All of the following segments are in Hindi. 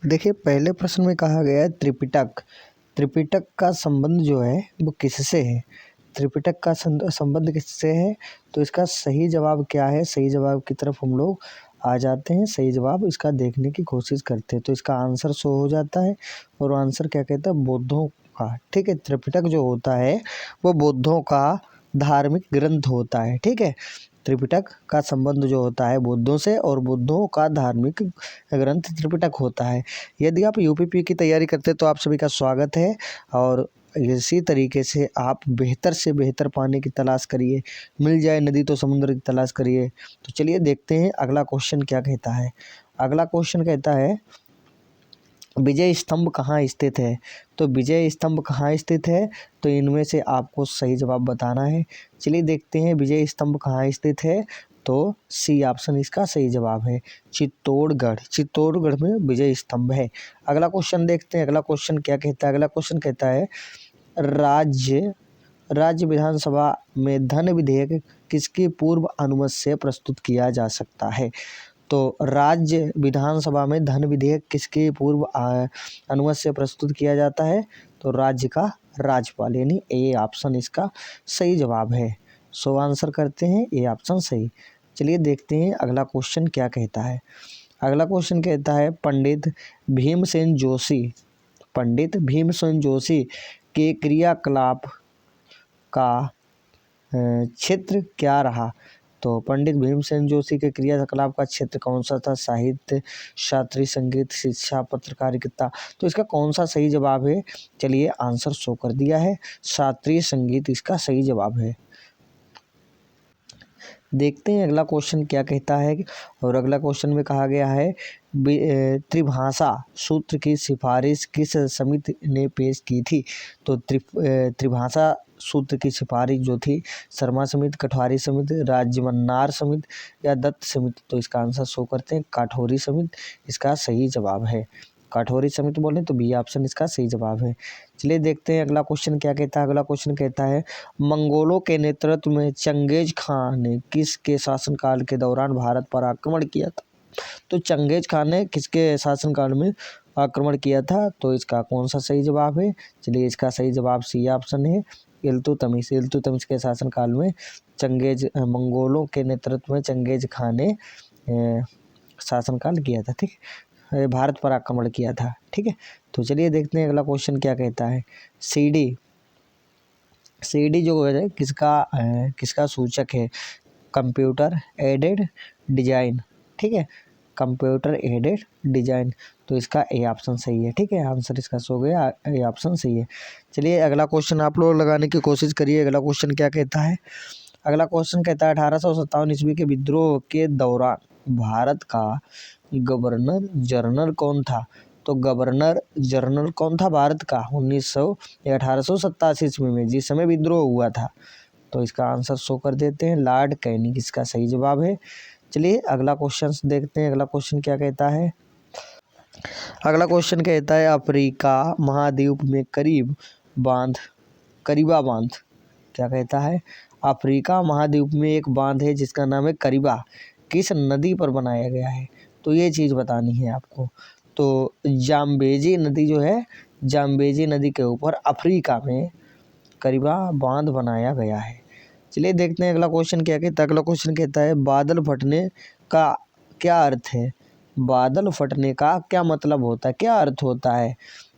देखिए, पहले प्रश्न में कहा गया है त्रिपिटक। त्रिपिटक का संबंध जो है वो किससे है? त्रिपिटक का संबंध किससे है? तो इसका सही जवाब क्या है? सही जवाब की तरफ हम लोग आ जाते हैं। सही जवाब इसका देखने की कोशिश करते हैं तो इसका आंसर शो हो जाता है और आंसर क्या कहता है? बौद्धों का। ठीक है, त्रिपिटक जो होता है वो बौद्धों का धार्मिक ग्रंथ होता है। ठीक है, त्रिपिटक का संबंध जो होता है बौद्धों से और बौद्धों का धार्मिक ग्रंथ त्रिपिटक होता है। यदि आप यूपीपी की तैयारी करते हैं तो आप सभी का स्वागत है और इसी तरीके से आप बेहतर से बेहतर पाने की तलाश करिए। मिल जाए नदी तो समुद्र की तलाश करिए। तो चलिए देखते हैं अगला क्वेश्चन क्या कहता है। अगला क्वेश्चन कहता है विजय स्तंभ कहाँ स्थित है? तो विजय स्तंभ कहाँ स्थित है? तो इनमें से आपको सही जवाब बताना है। चलिए देखते हैं विजय स्तंभ कहाँ स्थित है। तो सी ऑप्शन इसका सही जवाब है, चित्तौड़गढ़। चित्तौड़गढ़ में विजय स्तंभ है। अगला क्वेश्चन देखते हैं। अगला क्वेश्चन क्या कहता है? अगला क्वेश्चन कहता है राज्य विधानसभा में धन विधेयक किसकी पूर्व अनुमति से प्रस्तुत किया जा सकता है? तो राज्य विधानसभा में धन विधेयक किसके पूर्व अनुमति से प्रस्तुत किया जाता है? तो राज्य का राज्यपाल, यानी ए ऑप्शन इसका सही जवाब है। सो आंसर करते हैं ए ऑप्शन सही। चलिए देखते हैं अगला क्वेश्चन क्या कहता है। अगला क्वेश्चन कहता है पंडित भीमसेन जोशी के क्रियाकलाप का क्षेत्र क्या रहा? तो पंडित भीमसेन जोशी के क्रियाकलाप का क्षेत्र कौन सा था? साहित्य, शास्त्रीय संगीत, शिक्षा, पत्रकारिता। तो इसका कौन सा सही जवाब है? चलिए आंसर शो कर दिया है, शास्त्रीय संगीत इसका सही जवाब है। देखते हैं अगला क्वेश्चन क्या कहता है। और अगला क्वेश्चन में कहा गया है त्रिभाषा सूत्र की सिफारिश किस समिति ने पेश की थी? तो त्रिभाषा सूत्र की सिफारिश जो थी शर्मा समिति, कठवारी समिति, राजमन्नार समिति या दत्त समिति। तो इसका आंसर शो करते हैं, काठौरी समिति इसका सही जवाब है। काठौरी समिति बोले तो बी ऑप्शन इसका सही जवाब है। चलिए देखते हैं अगला क्वेश्चन क्या कहता है। अगला क्वेश्चन कहता है मंगोलों के नेतृत्व में चंगेज खान ने किसके शासनकाल के दौरान भारत पर आक्रमण किया था? तो चंगेज खान ने किसके शासनकाल में आक्रमण किया था? तो इसका कौन सा सही जवाब है? चलिए इसका सही जवाब सी ऑप्शन है, इल्तुतमिश के शासनकाल में मंगोलों के नेतृत्व में चंगेज खान ने शासनकाल किया था। ठीक है, भारत पर आक्रमण किया था। ठीक है, तो चलिए देखते हैं अगला क्वेश्चन क्या कहता है। सीडी जो है किसका सूचक है? Computer aided design. ठीक है, कंप्यूटर एडेड डिजाइन। तो इसका ए ऑप्शन सही है। ठीक है, आंसर इसका सो गया, ए ऑप्शन सही है। चलिए अगला क्वेश्चन आप लोग लगाने की कोशिश करिए। अगला क्वेश्चन क्या कहता है? अगला क्वेश्चन कहता है 1857 ईस्वी के विद्रोह के दौरान भारत का गवर्नर जनरल कौन था? तो गवर्नर जनरल कौन था भारत का 1887 ईस्वी में, जिस समय विद्रोह हुआ था? तो इसका आंसर शो कर देते हैं, लॉर्ड कैनिंग इसका सही जवाब है। चलिए अगला क्वेश्चन देखते हैं। अगला क्वेश्चन क्या कहता है? अगला क्वेश्चन कहता है अफ्रीका महाद्वीप में करीबा बांध क्या कहता है? अफ्रीका महाद्वीप में एक बांध है जिसका नाम है करीबा, किस नदी पर बनाया गया है? तो ये चीज़ बतानी है आपको। तो जाम्बेजी नदी जो है, जाम्बेजी नदी के ऊपर अफ्रीका में करीबा बांध बनाया गया है। चलिए देखते हैं अगला क्वेश्चन क्या कहता है। अगला क्वेश्चन कहता है बादल फटने का क्या अर्थ है? बादल फटने का क्या मतलब होता है, क्या अर्थ होता है?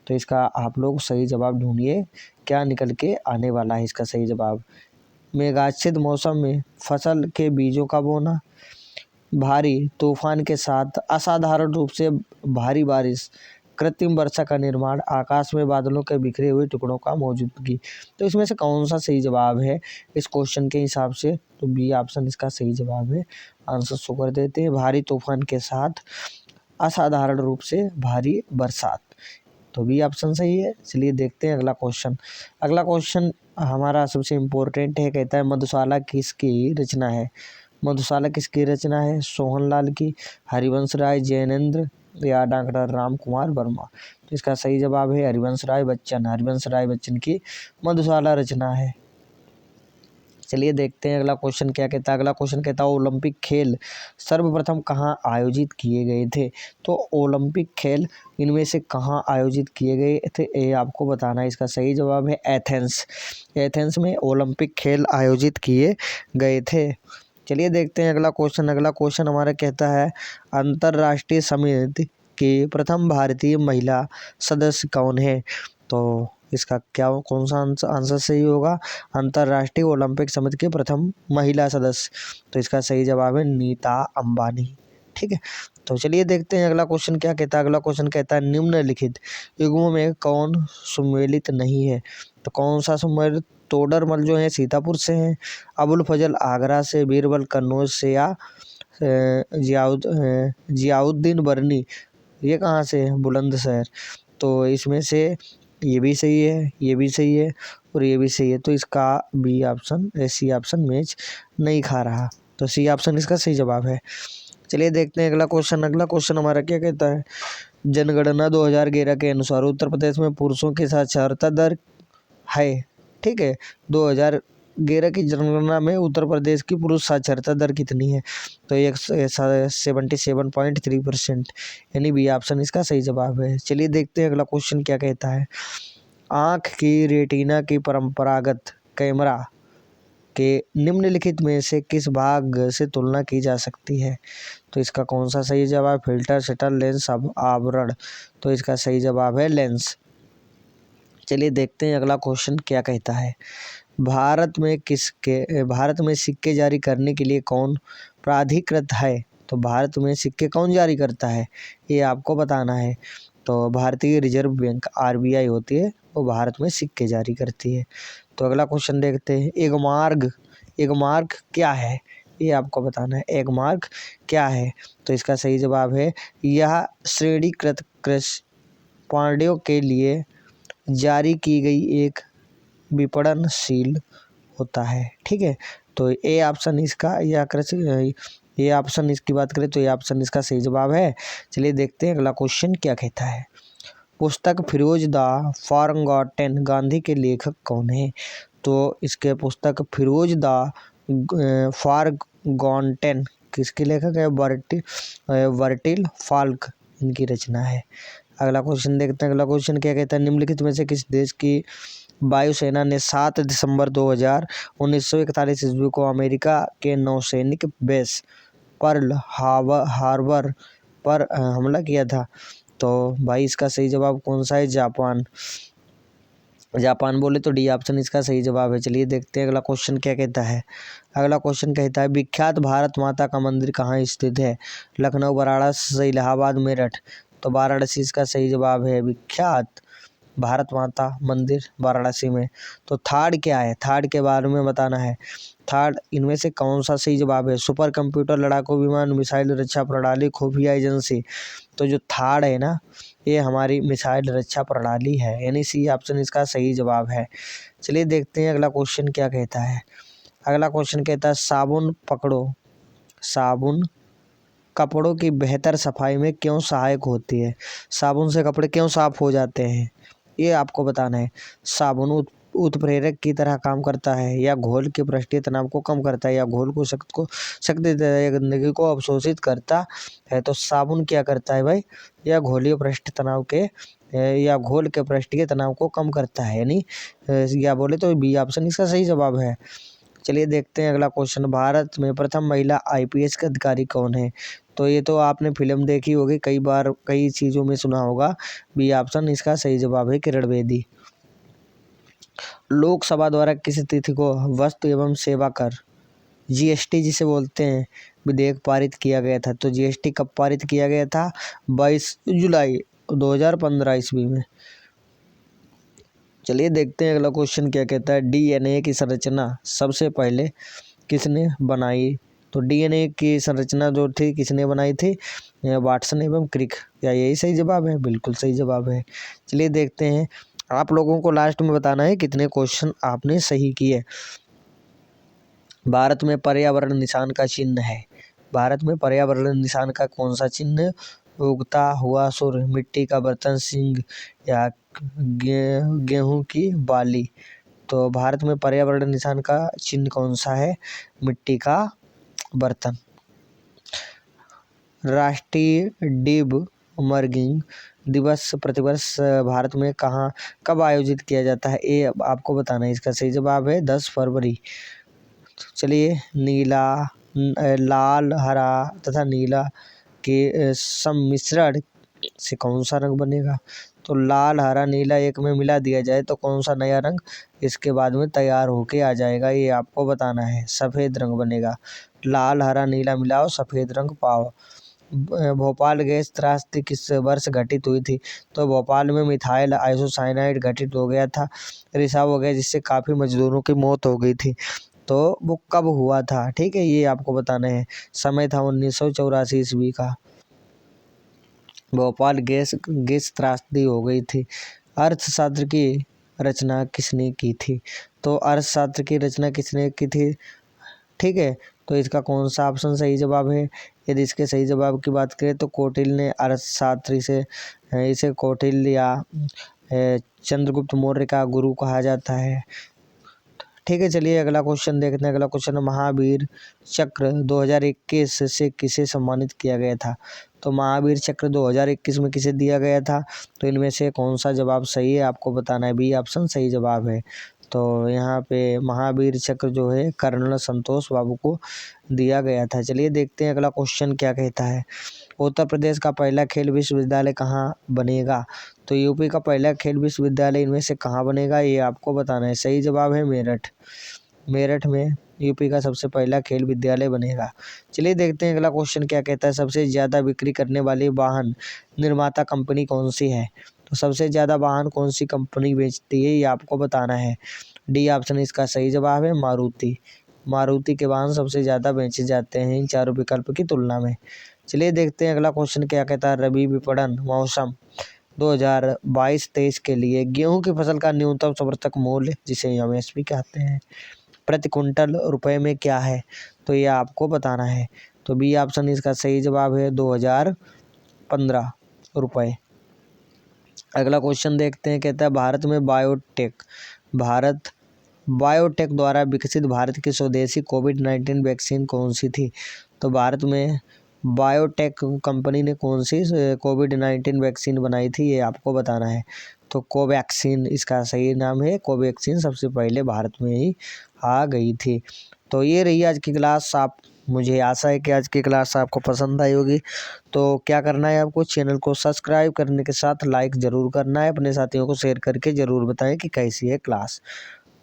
तो इसका आप लोग सही जवाब ढूंढिए, क्या निकल के आने वाला है इसका सही जवाब। मेघाच्छिद मौसम में फसल के बीजों का बोना, भारी तूफान के साथ असाधारण रूप से भारी बारिश, कृत्रिम वर्षा का निर्माण, आकाश में बादलों के बिखरे हुए टुकड़ों का मौजूदगी। तो इसमें से कौन सा सही जवाब है इस क्वेश्चन के हिसाब से? तो बी ऑप्शन इसका सही जवाब है। आंसर शो कर देते हैं, भारी तूफान के साथ असाधारण रूप से भारी बरसात। तो बी ऑप्शन सही है। चलिए देखते हैं अगला क्वेश्चन। अगला क्वेश्चन हमारा सबसे इम्पोर्टेंट है, कहता है मधुशाला किसकी रचना है? मधुशाला किसकी रचना है? सोहनलाल की, हरिवंश राय, जैनेन्द्र या डॉक्टर राम कुमार वर्मा। तो इसका सही जवाब है हरिवंश राय बच्चन। हरिवंश राय बच्चन की मधुशाला रचना है। चलिए देखते हैं अगला क्वेश्चन क्या कहता है। अगला क्वेश्चन कहता है ओलंपिक खेल सर्वप्रथम कहाँ आयोजित किए गए थे। तो ओलंपिक खेल इनमें से कहाँ आयोजित किए गए थे ये आपको बताना है। इसका सही जवाब है एथेंस। एथेंस में ओलंपिक खेल आयोजित किए गए थे। चलिए देखते हैं अगला क्वेश्चन। अगला क्वेश्चन हमारा कहता है अंतर्राष्ट्रीय समिति की प्रथम भारतीय महिला सदस्य कौन है। तो इसका कौन सा आंसर सही होगा। अंतर्राष्ट्रीय ओलंपिक समिति के प्रथम महिला सदस्य, तो इसका सही जवाब है नीता अंबानी। ठीक है, तो चलिए देखते हैं अगला क्वेश्चन क्या कहता है। अगला क्वेश्चन कहता है निम्नलिखित युग्मों में कौन सम्मिलित नहीं है। तो कौन सा सम्मिलित। तोडरमल जो है सीतापुर से हैं, अबुल फजल आगरा से, बीरबल कन्नौज से, या जियाउद्दीन बरनी ये कहाँ से है, बुलंदशहर। तो इसमें से ये भी सही है, ये भी सही है और ये भी सही है। तो इसका B option C option match नहीं खा रहा, तो सी ऑप्शन इसका सही जवाब है। चलिए देखते हैं अगला क्वेश्चन। अगला क्वेश्चन हमारा क्या कहता है। जनगणना 2011 के अनुसार उत्तर प्रदेश में पुरुषों की साक्षरता दर है। ठीक है, 2011 की जनगणना में उत्तर प्रदेश की पुरुष साक्षरता दर कितनी है। तो 77.3%, यानी बी ऑप्शन इसका सही जवाब है। चलिए देखते हैं अगला क्वेश्चन क्या कहता है। आँख की रेटिना की परंपरागत कैमरा के निम्नलिखित में से किस भाग से तुलना की जा सकती है। तो इसका कौन सा सही जवाब। फिल्टर, शटर, लेंस, आवरण। तो इसका सही जवाब है लेंस। चलिए देखते हैं अगला क्वेश्चन क्या कहता है। भारत में सिक्के जारी करने के लिए कौन प्राधिकृत है। तो भारत में सिक्के कौन जारी करता है ये आपको बताना है। तो भारतीय रिजर्व बैंक RBI होती है, वो भारत में सिक्के जारी करती है। तो अगला क्वेश्चन देखते हैं। एगमार्क क्या है ये आपको बताना है। एगमार्क क्या है। तो इसका सही जवाब है यह श्रेणीकृत कृषि पांड्यों के लिए जारी की गई एक विपणनशील होता है। ठीक है, तो ए ऑप्शन इसका या कृषि ये ऑप्शन इसकी बात करें तो ये ऑप्शन इसका सही जवाब है। चलिए देखते हैं अगला क्वेश्चन क्या कहता है। पुस्तक फिरोज द फॉरगॉटन गांधी के लेखक कौन है। तो इसके पुस्तक फिरोज द फॉरगॉटन किसके लेखक है। वर्टिल फाल्क इनकी रचना है। अगला क्वेश्चन देखते हैं। अगला क्वेश्चन क्या कहता है। निम्नलिखित में से किस देश की वायुसेना ने 7 दिसंबर 1941 ईस्वी को अमेरिका के नौसैनिक बेस पर्ल हार्बर पर हमला किया था। तो भाई इसका सही जवाब कौन सा है। जापान बोले तो डी ऑप्शन इसका सही जवाब है। चलिए देखते हैं अगला क्वेश्चन क्या कहता है। अगला क्वेश्चन कहता है विख्यात भारत माता का मंदिर कहाँ स्थित है। लखनऊ, वाराणसी, इलाहाबाद, मेरठ। तो वाराणसी इसका सही जवाब है। विख्यात भारत माता मंदिर वाराणसी में। तो थर्ड क्या है, थर्ड के बारे में बताना है। थर्ड इनमें से कौन सा सही जवाब है। सुपर कंप्यूटर, लड़ाकू विमान, मिसाइल रक्षा प्रणाली, खुफिया एजेंसी। तो जो थर्ड है ना ये हमारी मिसाइल रक्षा प्रणाली है, यानी सी ऑप्शन इसका सही जवाब है। चलिए देखते हैं अगला क्वेश्चन क्या कहता है। अगला क्वेश्चन कहता है साबुन कपड़ों की बेहतर सफाई में क्यों सहायक होती है। साबुन से कपड़े क्यों साफ हो जाते हैं ये आपको बताना है। साबुन उत्प्रेरक की तरह काम करता है, या घोल के पृष्ठीय तनाव को कम करता है, या घोल को शक्ति देता है, या गंदगी को अवशोषित करता है। तो साबुन क्या करता है भाई, या घोल के पृष्ठीय तनाव को कम करता है, यानी या बोले तो बी ऑप्शन इसका सही जवाब है। चलिए देखते हैं अगला क्वेश्चन। भारत में प्रथम महिला IPS के अधिकारी कौन है। तो ये तो आपने फिल्म देखी होगी, कई बार कई चीज़ों में सुना होगा। बी ऑप्शन इसका सही जवाब है किरण बेदी। लोकसभा द्वारा किस तिथि को वस्तु एवं सेवा कर GST जिसे बोलते हैं विधेयक पारित किया गया था। तो GST कब पारित किया गया था। 22 जुलाई 2015 ईस्वी में। चलिए देखते हैं अगला क्वेश्चन क्या कहता है। DNA की संरचना सबसे पहले किसने बनाई। तो DNA की संरचना जो थी किसने बनाई थी, वाटसन एवं क्रिक। क्या यही सही जवाब है। बिल्कुल सही जवाब है। चलिए देखते हैं, आप लोगों को लास्ट में बताना है कितने क्वेश्चन आपने सही किए। भारत में पर्यावरण निशान का चिन्ह है। भारत में पर्यावरण निशान का कौन सा चिन्ह। उगता हुआ सूर्य, मिट्टी का बर्तन, सिंह, या गेहूं की बाली। तो भारत में पर्यावरण निशान का चिन्ह कौन सा है? मिट्टी का बर्तन। राष्ट्रीय डिब मर्गिंग दिवस प्रतिवर्ष भारत में कहाँ कब आयोजित किया जाता है? ये आपको बताना है। इसका सही जवाब है 10 फरवरी। चलिए, नीला, लाल, हरा तथा नीला के सम्मिश्रण से कौन सा रंग बनेगा? तो लाल, हरा, नीला एक में मिला दिया जाए तो कौन सा नया रंग इसके बाद में तैयार होके आ जाएगा? ये आपको बताना है। सफ़ेद रंग बनेगा। लाल, हरा, नीला मिलाओ, सफ़ेद रंग पाओ। भोपाल गैस त्रासदी किस वर्ष घटित हुई थी? तो भोपाल में मिथाइल आइसोसाइनाइड घटित हो गया था, रिसाव हो गया, जिससे काफ़ी मजदूरों की मौत हो गई थी। तो वो कब हुआ था? ठीक है, ये आपको बताना है। समय था 1984 ईस्वी का। भोपाल गैस त्रासदी हो गई थी। अर्थशास्त्र की रचना किसने की थी? तो अर्थशास्त्र की रचना किसने की थी? ठीक है, तो इसका कौन सा ऑप्शन सही जवाब है? यदि इसके सही जवाब की बात करें तो कौटिल्य ने अर्थशास्त्री से इसे कौटिल्य या चंद्रगुप्त मौर्य का गुरु कहा जाता है। ठीक है, चलिए अगला क्वेश्चन देखते हैं। अगला क्वेश्चन है, महावीर चक्र 2021 से किसे सम्मानित किया गया था? तो महावीर चक्र 2021 में किसे दिया गया था? तो इनमें से कौन सा जवाब सही है आपको बताना है। बी ऑप्शन सही जवाब है। तो यहाँ पे महावीर चक्र जो है कर्नल संतोष बाबू को दिया गया था। चलिए देखते हैं अगला क्वेश्चन क्या कहता है। उत्तर प्रदेश का पहला खेल विश्वविद्यालय कहाँ बनेगा? तो यूपी का पहला खेल विश्वविद्यालय इनमें से कहाँ बनेगा? ये आपको बताना है। सही जवाब है मेरठ। मेरठ में यूपी का सबसे पहला खेल विद्यालय बनेगा। चलिए देखते हैं अगला क्वेश्चन क्या कहता है। सबसे ज़्यादा बिक्री करने वाली वाहन निर्माता कंपनी कौन सी है? तो सबसे ज़्यादा वाहन कौन सी कंपनी बेचती है, ये आपको बताना है। डी ऑप्शन इसका सही जवाब है मारुति। मारुति के वाहन सबसे ज़्यादा बेचे जाते हैं इन चारों विकल्प की तुलना में। चलिए देखते हैं अगला क्वेश्चन क्या कहता है। रबी विपणन मौसम 2022-23 के लिए गेहूं की फसल का न्यूनतम समर्थक मूल्य, जिसे एमएसपी कहते हैं, प्रति कुंटल रुपए में क्या है? तो ये आपको बताना है। तो बी ऑप्शन इसका सही जवाब है 2015 रुपये। अगला क्वेश्चन देखते हैं। कहता है भारत बायोटेक द्वारा विकसित भारत की स्वदेशी कोविड-19 वैक्सीन कौन सी थी? तो भारत में बायोटेक कंपनी ने कौन सी कोविड-19 वैक्सीन बनाई थी, ये आपको बताना है। तो कोवैक्सीन इसका सही नाम है। कोवैक्सीन सबसे पहले भारत में ही आ गई थी। तो ये रही आज की क्लास। मुझे आशा है कि आज की क्लास आपको पसंद आई होगी। तो क्या करना है आपको, चैनल को सब्सक्राइब करने के साथ लाइक ज़रूर करना है। अपने साथियों को शेयर करके ज़रूर बताएं कि कैसी है क्लास।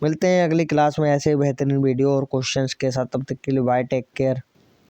मिलते हैं अगली क्लास में ऐसे बेहतरीन वीडियो और क्वेश्चंस के साथ। तब तक के लिए बाय, टेक केयर।